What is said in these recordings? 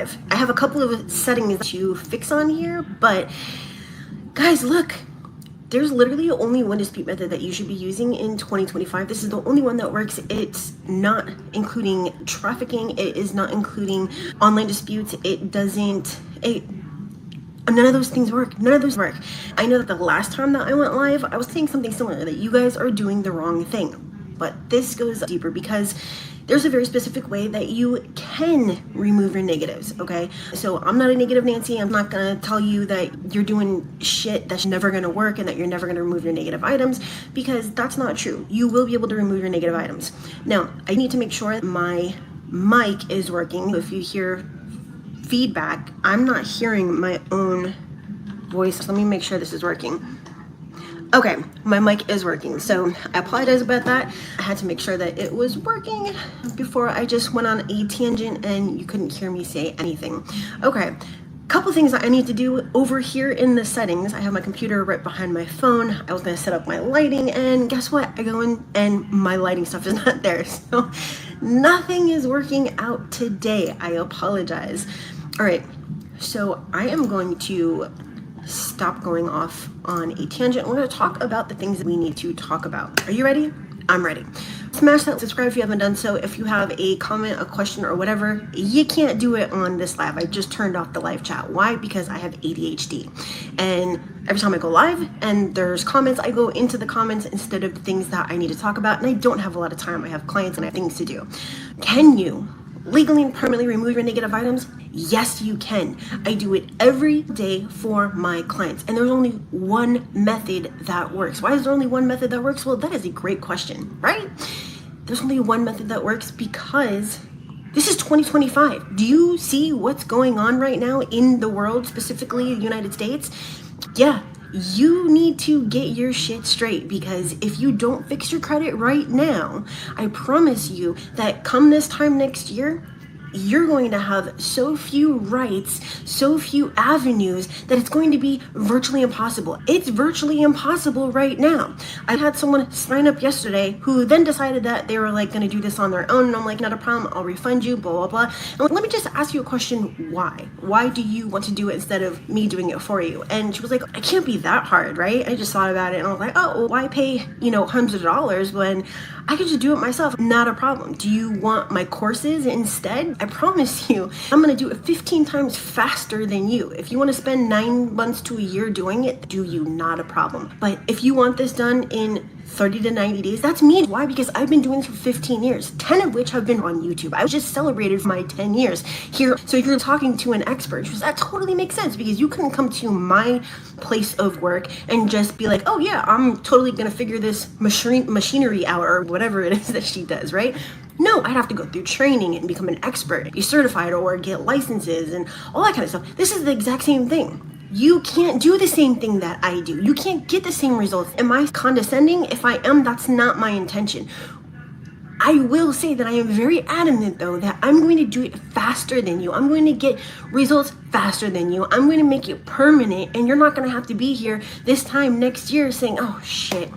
live. I have a couple of settings to fix on here, but guys, look, there's literally only one dispute method that you should be using in 2025. This is the only one that works. It's not including trafficking. It is not including online disputes. None of those things work. None of those work. I know that the last time that I went live, I was saying something similar, that you guys are doing the wrong thing. But this goes deeper because there's a very specific way that you can remove your negatives, okay? So I'm not a negative Nancy. I'm not gonna tell you that you're doing shit that's never gonna work and that you're never gonna remove your negative items, because that's not true. You will be able to remove your negative items. Now, I need to make sure that my mic is working. If you hear feedback, I'm not hearing my own voice. So let me make sure this is working. Okay, my mic is working, so I apologize about that. I had to make sure that it was working before I just went on a tangent and you couldn't hear me say anything. Okay, couple things that I need to do over here in the settings. I have my computer right behind my phone. I was gonna set up my lighting, and guess what? I go in and my lighting stuff is not there, so nothing is working out today. I apologize. All right, so I am going to stop going off on a tangent. We're going to talk about the things that we need to talk about. Are you ready? I'm ready. Smash that subscribe if you haven't done so. If you have a comment, a question, or whatever, you can't do it on this live. I just turned off the live chat. Why? Because I have ADHD. And every time I go live and there's comments, I go into the comments instead of the things that I need to talk about. And I don't have a lot of time. I have clients and I have things to do. Can you legally and permanently remove your negative items? Yes, you can. I do it every day for my clients, and there's only one method that works. Why is there only one method that works? Well, that is a great question, right? There's only one method that works because this is 2025. Do you see what's going on right now in the world, specifically the United States? Yeah, you need to get your shit straight, because if you don't fix your credit right now, I promise you that come this time next year, you're going to have so few rights, so few avenues, that it's going to be virtually impossible. It's virtually impossible right now. I had someone sign up yesterday who then decided that they were like going to do this on their own, and I'm like, not a problem, I'll refund you, blah, blah, blah. And let me just ask you a question. Why do you want to do it instead of me doing it for you? And she was like, it can't be that hard, right? I just thought about it and I was like, oh, well, why pay, hundreds of dollars when I could just do it myself? Not a problem. Do you want my courses instead? I promise you, I'm gonna do it 15 times faster than you. If you want to spend 9 months to a year doing it, do you? Not a problem. But if you want this done in 30 to 90 days, that's me. Why? Because I've been doing this for 15 years, 10 of which have been on YouTube. I just celebrated my 10 years here. So if you're talking to an expert, that totally makes sense, because you couldn't come to my place of work and just be like, oh yeah, I'm totally gonna figure this machinery out, or whatever it is that she does, right? No, I'd have to go through training and become an expert, be certified, or get licenses and all that kind of stuff. This is the exact same thing. You can't do the same thing that I do. You can't get the same results. Am I condescending? If I am, that's not my intention. I will say that I am very adamant, though, that I'm going to do it faster than you. I'm going to get results faster than you. I'm going to make it permanent, and you're not going to have to be here this time next year saying, oh shit,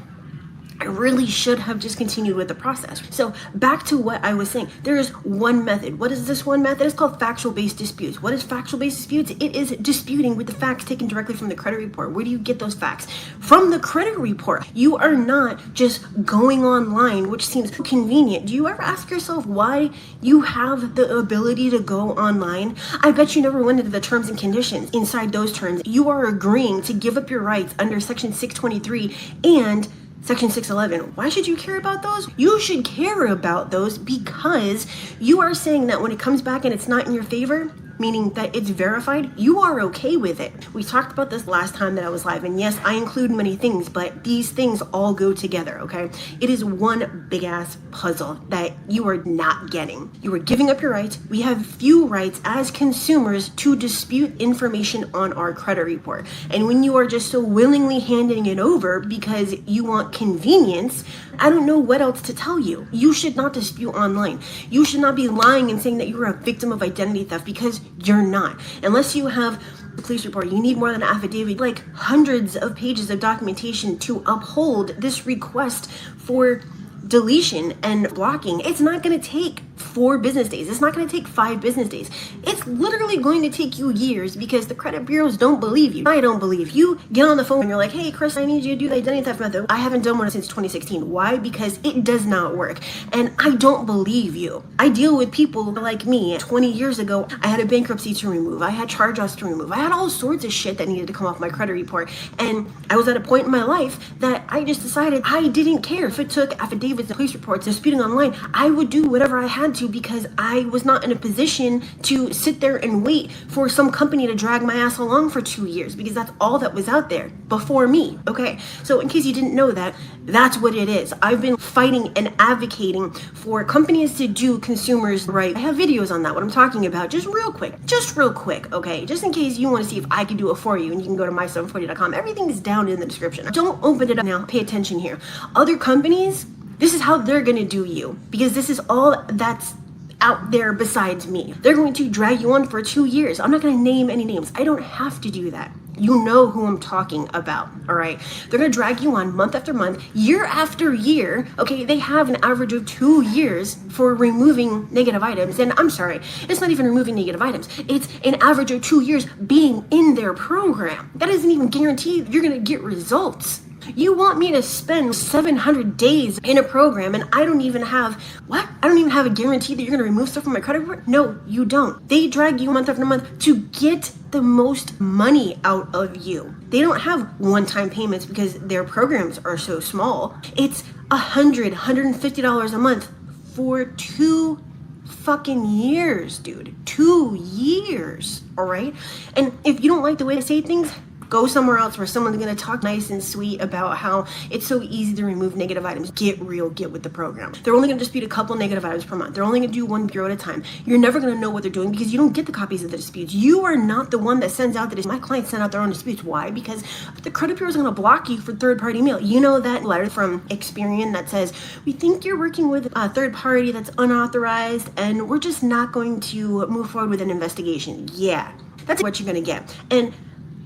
I really should have just continued with the process. So back to what I was saying, there is one method. What is this one method? It's called factual-based disputes. What is factual-based disputes? It is disputing with the facts taken directly from the credit report. Where do you get those facts? From the credit report. You are not just going online, which seems convenient. Do you ever ask yourself why you have the ability to go online? I bet you never went into the terms and conditions. Inside those terms, you are agreeing to give up your rights under Section 623 and Section 611. Why should you care about those? You should care about those because you are saying that when it comes back and it's not in your favor, meaning that it's verified, you are okay with it. We talked about this last time that I was live, and yes, I include many things, but these things all go together, okay? It is one big ass puzzle that you are not getting. You are giving up your rights. We have few rights as consumers to dispute information on our credit report. And when you are just so willingly handing it over because you want convenience, I don't know what else to tell you. You should not dispute online. You should not be lying and saying that you're a victim of identity theft, because you're not. Unless you have a police report, you need more than an affidavit, like hundreds of pages of documentation to uphold this request for deletion and blocking. It's not going to take 4 business days. It's not going to take 5 business days. It's literally going to take you years because the credit bureaus don't believe you. I don't believe you. Get on the phone and you're like, hey, Chris, I need you to do the identity theft method. I haven't done one since 2016. Why? Because it does not work. And I don't believe you. I deal with people like me. 20 years ago, I had a bankruptcy to remove. I had charge-offs to remove. I had all sorts of shit that needed to come off my credit report. And I was at a point in my life that I just decided I didn't care. If it took affidavits and police reports, disputing online, I would do whatever I had to because I was not in a position to sit there and wait for some company to drag my ass along for 2 years, because that's all that was out there before me. Okay, so in case you didn't know that, that's what it is. I've been fighting and advocating for companies to do consumers right. I have videos on that, what I'm talking about, just real quick, okay, just in case you want to see if I can do it for you, and you can go to my740.com. Everything is down in the description. Don't open it up now. Pay attention here. Other companies, this is how they're going to do you, because this is all that's out there besides me. They're going to drag you on for 2 years. I'm not going to name any names. I don't have to do that. You know who I'm talking about, all right? They're going to drag you on month after month, year after year, okay? They have an average of 2 years for removing negative items. And I'm sorry, it's not even removing negative items. It's an average of 2 years being in their program. That doesn't even guarantee you're going to get results. You want me to spend 700 days in a program and I don't even have, what? I don't even have a guarantee that you're going to remove stuff from my credit report? No, you don't. They drag you month after month to get the most money out of you. They don't have one-time payments because their programs are so small. It's $150 a month for 2 fucking years, dude. 2 years, all right? And if you don't like the way I say things, go somewhere else where someone's going to talk nice and sweet about how it's so easy to remove negative items. Get real, get with the program. They're only going to dispute a couple negative items per month. They're only going to do 1 bureau at a time. You're never going to know what they're doing because you don't get the copies of the disputes. You are not the one that sends out the disputes. My clients send out their own disputes. Why? Because the credit bureau is going to block you for third-party mail. You know that letter from Experian that says, we think you're working with a third party that's unauthorized and we're just not going to move forward with an investigation. Yeah, that's what you're going to get. And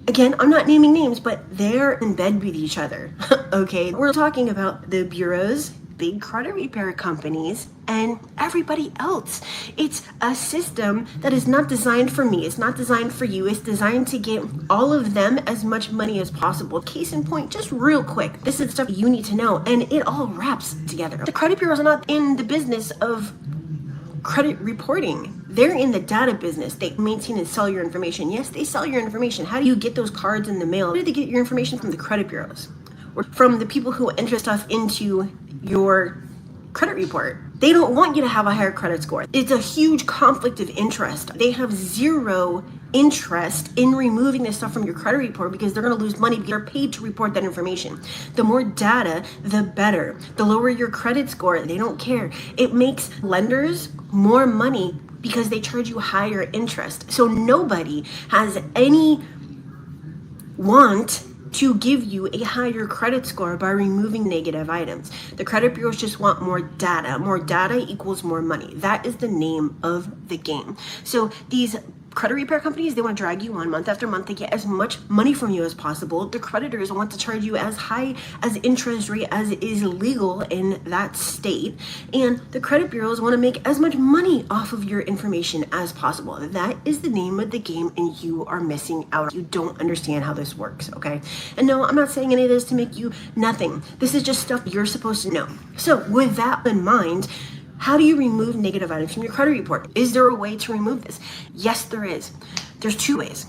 again, I'm not naming names, but they're in bed with each other, okay? We're talking about the bureaus, big credit repair companies, and everybody else. It's a system that is not designed for me. It's not designed for you. It's designed to get all of them as much money as possible. Case in point, just real quick, this is stuff you need to know, and it all wraps together. The credit bureaus are not in the business of credit reporting. They're in the data business. They maintain and sell your information. Yes, they sell your information. How do you get those cards in the mail? How do they get your information? From the credit bureaus or from the people who enter stuff into your credit report. They don't want you to have a higher credit score. It's a huge conflict of interest. They have zero interest in removing this stuff from your credit report because they're going to lose money because they're paid to report that information. The more data, the better. The lower your credit score, they don't care. It makes lenders more money because they charge you higher interest. So nobody has any want to give you a higher credit score by removing negative items. The credit bureaus just want more data. More data equals more money. That is the name of the game. So these credit repair companies, they want to drag you on month after month to get as much money from you as possible. The creditors want to charge you as high as interest rate as is legal in that state. And the credit bureaus want to make as much money off of your information as possible. That is the name of the game, and you are missing out. You don't understand how this works, okay? And no, I'm not saying any of this to make you nothing. This is just stuff you're supposed to know. So with that in mind, how do you remove negative items from your credit report? Is there a way to remove this? Yes, there is. There's 2 ways,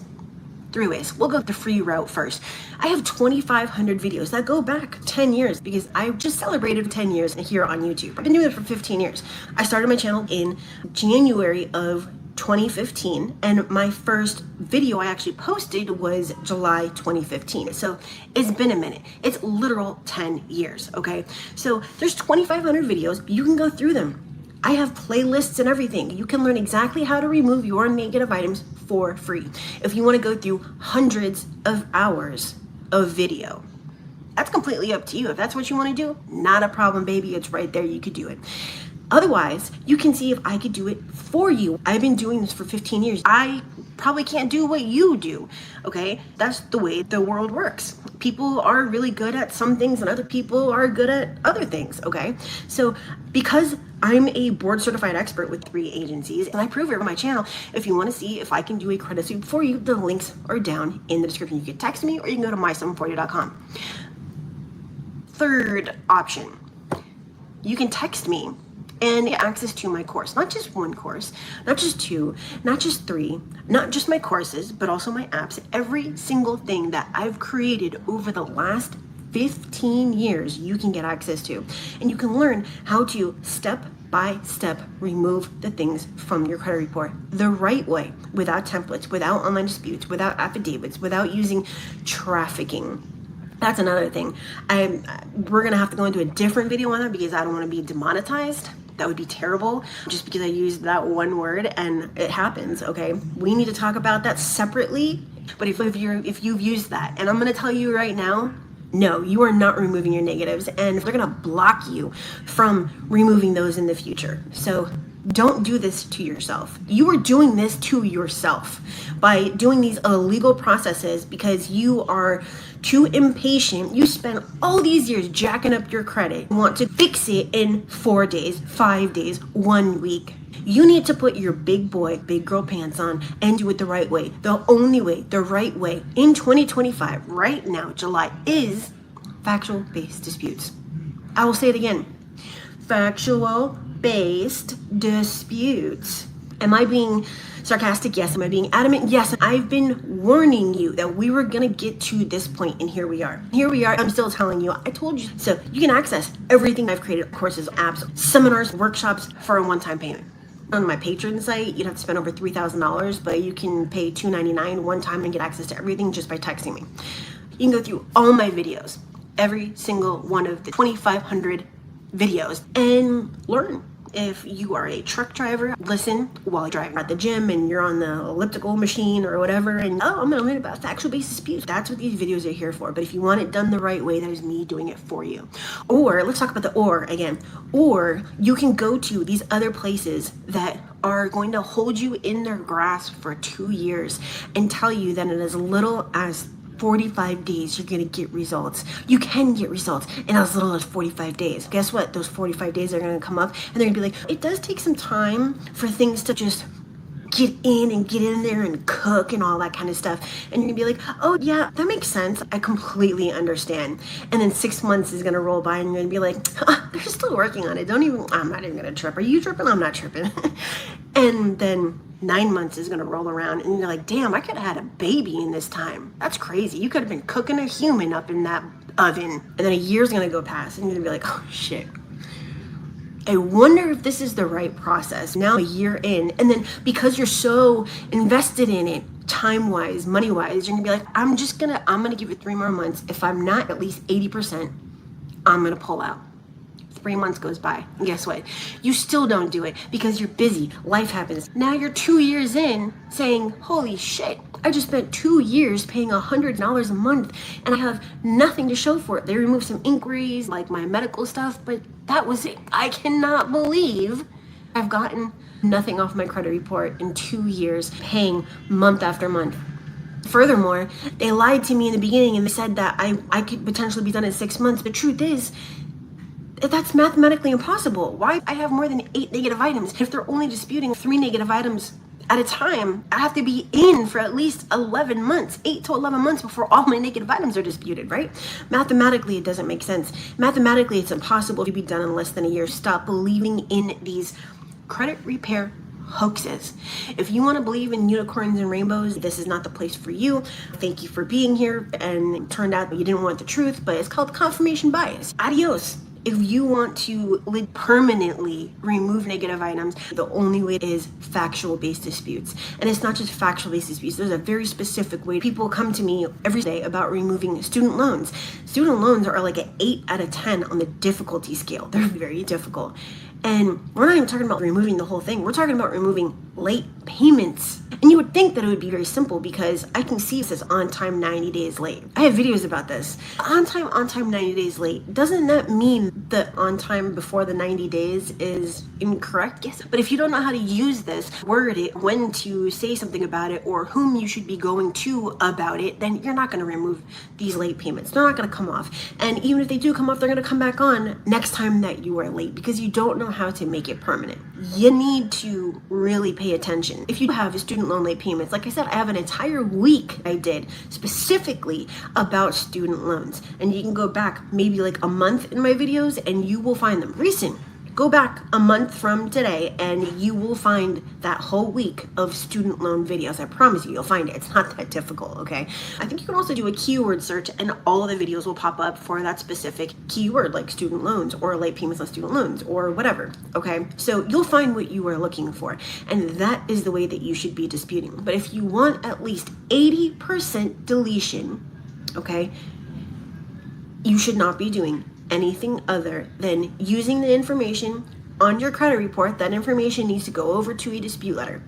3 ways. We'll go the free route first. I have 2,500 videos that go back 10 years because I just celebrated 10 years here on YouTube. I've been doing it for 15 years. I started my channel in January of 2015, and my first video I actually posted was July 2015. So it's been a minute. It's literal 10 years, okay? So there's 2,500 videos. You can go through them. I have playlists and everything. You can learn exactly how to remove your negative items for free. If you want to go through hundreds of hours of video, that's completely up to you. If that's what you want to do, not a problem, baby. It's right there. You could do it. Otherwise, you can see if I could do it for you. I've been doing this for 15 years. I probably can't do what you do, okay? That's the way the world works. People are really good at some things and other people are good at other things, okay? So because I'm a board certified expert with 3 agencies, and I prove it on my channel. If you want to see if I can do a credit sweep for you, the links are down in the description. You can text me or you can go to my740.com. Third option, you can text me and get access to my course. Not just one course, not just 2, not just 3, not just my courses, but also my apps. Every single thing that I've created over the last 15 years, you can get access to. And you can learn how to step by step remove the things from your credit report the right way, without templates, without online disputes, without affidavits, without using trafficking. That's another thing. We're gonna have to go into a different video on that because I don't want to be demonetized. That would be terrible, just because I used that one word, and it happens. Okay, we need to talk about that separately. But if you've used that, and I'm gonna tell you right now, no, you are not removing your negatives, and they're gonna block you from removing those in the future. So don't do this to yourself. You are doing this to yourself by doing these illegal processes because you are too impatient. You spent all these years jacking up your credit. You want to fix it in 4 days, 5 days, 1 week. You need to put your big boy, big girl pants on and do it the right way. The only way, the right way in 2025, right now, July, is factual-based disputes. I will say it again. Factual-based disputes. Am I being sarcastic? Yes. Am I being adamant? Yes. I've been warning you that we were going to get to this point, and here we are. Here we are. I'm still telling you. I told you. So you can access everything I've created, courses, apps, seminars, workshops for a one-time payment. On my Patreon site, you'd have to spend over $3,000, but you can pay $299 one time and get access to everything just by texting me. You can go through all my videos, every single one of the 2,500 videos, and learn. If you are a truck driver, listen while driving at the gym and you're on the elliptical machine or whatever, and I'm gonna learn about factual-based disputes. That's what these videos are here for. But if you want it done the right way, that is me doing it for you. Or let's talk about the or again. Or you can go to these other places that are going to hold you in their grasp for 2 years and tell you that in as little as 45 days, you're gonna get results. You can get results in as little as 45 days. Guess what? Those 45 days are gonna come up and they're gonna be like, it does take some time for things to just get in there and cook and all that kind of stuff. And you're gonna be like, oh yeah, that makes sense. I completely understand. And then 6 months is gonna roll by and you're gonna be like, they're still working on it. I'm not even gonna trip. Are you tripping? I'm not tripping. And then 9 months is gonna roll around and you're like, damn, I could have had a baby in this time. That's crazy. You could have been cooking a human up in that oven. And then a year's gonna go past and you're gonna be like, oh shit. I wonder if this is the right process. Now a year in, and then because you're so invested in it, time-wise, money-wise, you're gonna be like, I'm gonna give it 3 more months. If I'm not at least 80%, I'm gonna pull out. 3 months goes by, and guess what? You still don't do it because you're busy. Life happens. Now you're 2 years in saying, holy shit, I just spent 2 years paying $100 a month and I have nothing to show for it. They removed some inquiries, like my medical stuff, but that was it. I cannot believe I've gotten nothing off my credit report in 2 years, paying month after month. Furthermore, they lied to me in the beginning and they said that I could potentially be done in 6 months. The truth is, that's mathematically impossible. Why? I have more than 8 negative items. If they're only disputing 3 negative items at a time, I have to be in for at least 11 months, 8 to 11 months before all my negative items are disputed, right? Mathematically, it doesn't make sense. Mathematically, it's impossible to be done in less than a year. Stop believing in these credit repair hoaxes. If you want to believe in unicorns and rainbows, this is not the place for you. Thank you for being here, and it turned out that you didn't want the truth, but it's called confirmation bias. Adios. If you want to permanently remove negative items, the only way is factual-based disputes. And it's not just factual-based disputes. There's a very specific way. People come to me every day about removing student loans. Student loans are like an 8 out of 10 on the difficulty scale. They're very difficult. And we're not even talking about removing the whole thing. We're talking about removing late payments. And you would think that it would be very simple because I can see it says on time 90 days late. I have videos about this. On time 90 days late. Doesn't that mean that on time before the 90 days is incorrect? Yes. But if you don't know how to use this, word it, when to say something about it, or whom you should be going to about it, then you're not going to remove these late payments. They're not going to come off. And even if they do come off, they're going to come back on next time that you are late because you don't know how to make it permanent. You need to really pay attention. If you have student loan late payments, like I said, I have an entire week I did specifically about student loans. And you can go back maybe like a month in my videos and you will find them recent. Go back a month from today and you will find that whole week of student loan videos. I promise you, you'll find it. It's not that difficult, okay? I think you can also do a keyword search and all of the videos will pop up for that specific keyword, like student loans or late payments on student loans or whatever, okay? So you'll find what you are looking for, and that is the way that you should be disputing. But if you want at least 80% deletion, okay, you should not be doing anything other than using the information on your credit report. That information needs to go over to a dispute letter.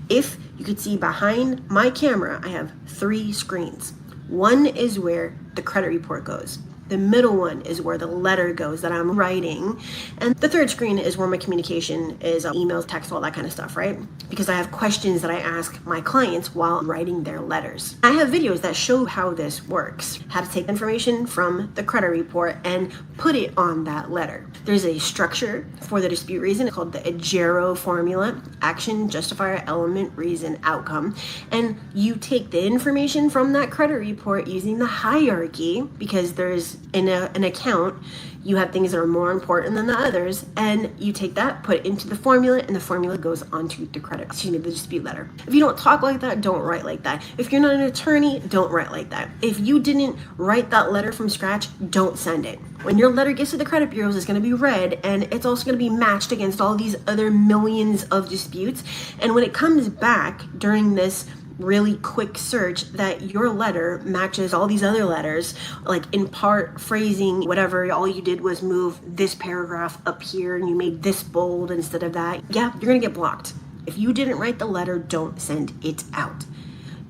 If you could see behind my camera, I have 3 screens. One is where the credit report goes. The middle one is where the letter goes that I'm writing. And the third screen is where my communication is, emails, text, all that kind of stuff, right? Because I have questions that I ask my clients while writing their letters. I have videos that show how this works, how to take information from the credit report and put it on that letter. There's a structure for the dispute reason called the 𝗥𝗲𝗹 formula: action, justifier, element, reason, outcome. And you take the information from that credit report using the hierarchy, because there's in an account, you have things that are more important than the others, and you take that, put it into the formula, and the formula goes onto the dispute letter. If you don't talk like that, don't write like that. If you're not an attorney, don't write like that. If you didn't write that letter from scratch, don't send it. When your letter gets to the credit bureaus, it's going to be read, and it's also going to be matched against all these other millions of disputes. And when it comes back during this really quick search that your letter matches all these other letters, like in part, phrasing, whatever, all you did was move this paragraph up here and you made this bold instead of that, yeah, you're gonna get blocked. If you didn't write the letter, don't send it out.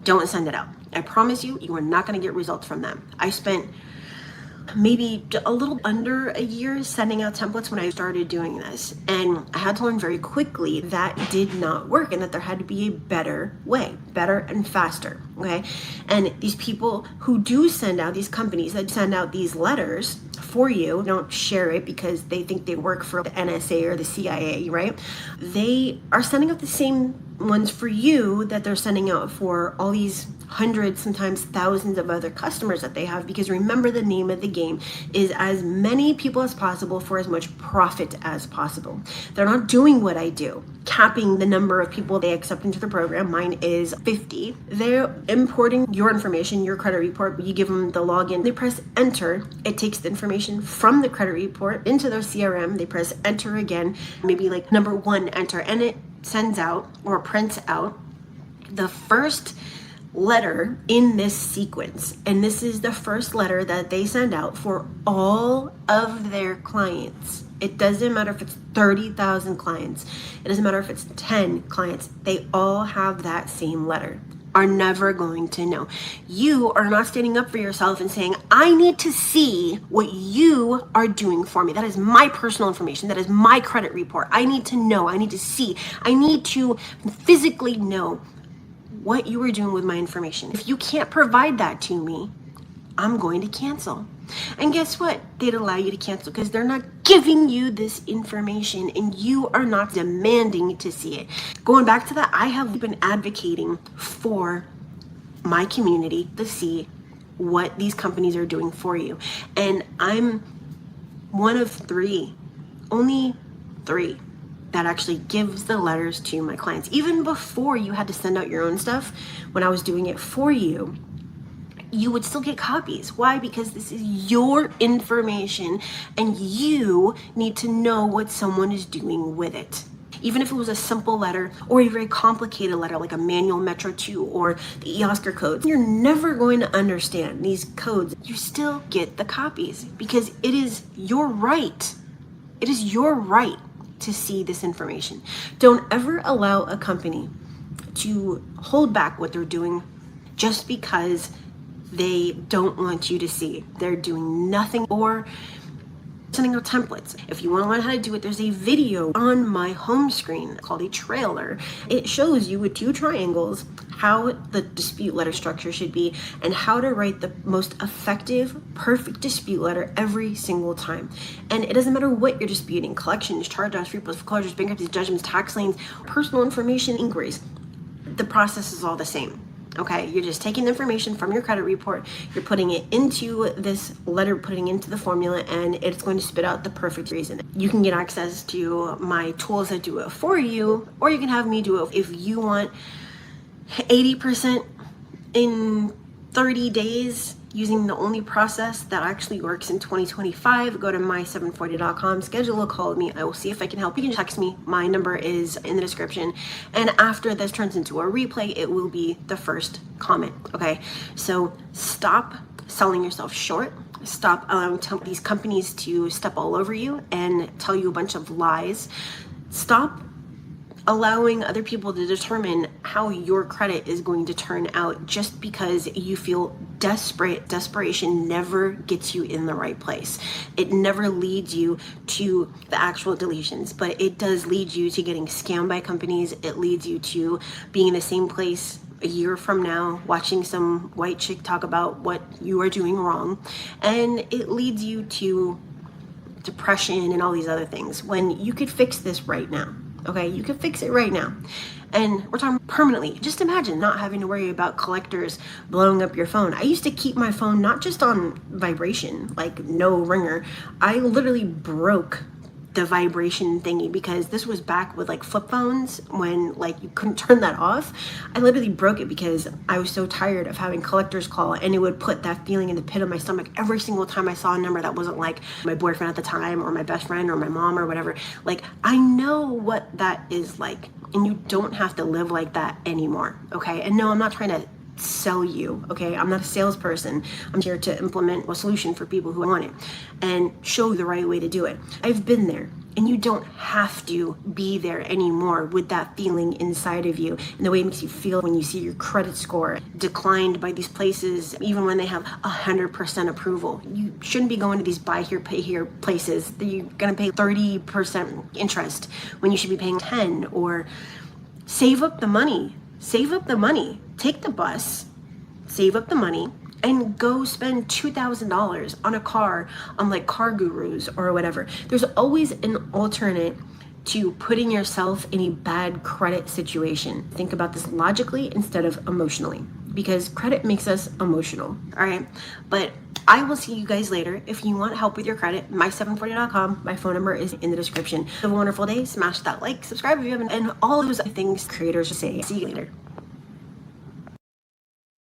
Don't send it out. I promise you, you are not gonna get results from that. I spent maybe a little under a year sending out templates when I started doing this, and I had to learn very quickly that did not work and that there had to be a better way, better and faster, okay? And these people who do send out, these companies that send out these letters for you, don't share it because they think they work for the NSA or the CIA, right? They are sending out the same ones for you that they're sending out for all these hundreds, sometimes thousands of other customers that they have, because remember, the name of the game is as many people as possible for as much profit as possible. They're not doing what I do, capping the number of people they accept into the program. Mine is 50. They're importing your information, your credit report. You give them the login, they press enter. It takes the information from the credit report into their CRM. They press enter again, maybe like number 1, enter, and it sends out or prints out the first letter in this sequence. And this is the first letter that they send out for all of their clients. It doesn't matter if it's 30,000 clients. It doesn't matter if it's 10 clients. They all have that same letter. Are never going to know. You are not standing up for yourself and saying, I need to see what you are doing for me. That is my personal information. That is my credit report. I need to know. I need to see. I need to physically know what you are doing with my information. If you can't provide that to me, I'm going to cancel. And guess what? They'd allow you to cancel because they're not giving you this information and you are not demanding to see it. Going back to that, I have been advocating for my community to see what these companies are doing for you. And I'm one of 3, only 3, that actually gives the letters to my clients. Even before you had to send out your own stuff, when I was doing it for you, you would still get copies. Why? Because this is your information and you need to know what someone is doing with it. Even if it was a simple letter or a very complicated letter like a manual Metro 2 or the Oscar codes, you're never going to understand these codes. You still get the copies because it is your right. It is your right to see this information. Don't ever allow a company to hold back what they're doing just because they don't want you to see. They're doing nothing, or sending out templates. If you want to learn how to do it, there's a video on my home screen called a trailer. It shows you with 2 triangles how the dispute letter structure should be and how to write the most effective, perfect dispute letter every single time. And it doesn't matter what you're disputing: collections, charge-offs, repos, foreclosures, bankruptcies, judgments, tax liens, personal information inquiries. The process is all the same. Okay, you're just taking the information from your credit report, you're putting it into this letter, putting it into the formula, and it's going to spit out the perfect reason. You can get access to my tools that do it for you, or you can have me do it. If you want 80% in 30 days using the only process that actually works in 2025, go to my740.com, schedule a call with me. I will see if I can help. You can text me. My number is in the description. And after this turns into a replay, it will be the first comment. Okay, so stop selling yourself short. Stop allowing these companies to step all over you and tell you a bunch of lies. Stop allowing other people to determine how your credit is going to turn out just because you feel desperate. Desperation never gets you in the right place. It never leads you to the actual deletions, but it does lead you to getting scammed by companies. It leads you to being in the same place a year from now, watching some white chick talk about what you are doing wrong. And it leads you to depression and all these other things when you could fix this right now. Okay, you can fix it right now. And we're talking permanently. Just imagine not having to worry about collectors blowing up your phone. I used to keep my phone not just on vibration, like no ringer. I literally broke the vibration thingy because this was back with like flip phones when like you couldn't turn that off. I literally broke it because I was so tired of having collectors call, and it would put that feeling in the pit of my stomach every single time I saw a number that wasn't like my boyfriend at the time or my best friend or my mom or whatever. Like, I know what that is like, and you don't have to live like that anymore. Okay, and no, I'm not trying to sell you. Okay, I'm not a salesperson. I'm here to implement a solution for people who want it and show the right way to do it. I've been there, and you don't have to be there anymore with that feeling inside of you and the way it makes you feel when you see your credit score declined by these places, even when they have 100% approval. You shouldn't be going to these buy here, pay here places that you're gonna pay 30% interest when you should be paying 10. Or save up the money. Save up the money. Take the bus, save up the money, and go spend $2,000 on a car on like Car Gurus or whatever. There's always an alternate to putting yourself in a bad credit situation. Think about this logically instead of emotionally, because credit makes us emotional. All right, but I will see you guys later. If you want help with your credit, my740.com. My phone number is in the description. Have a wonderful day. Smash that like, subscribe if you haven't, and all those things creators say. See you later.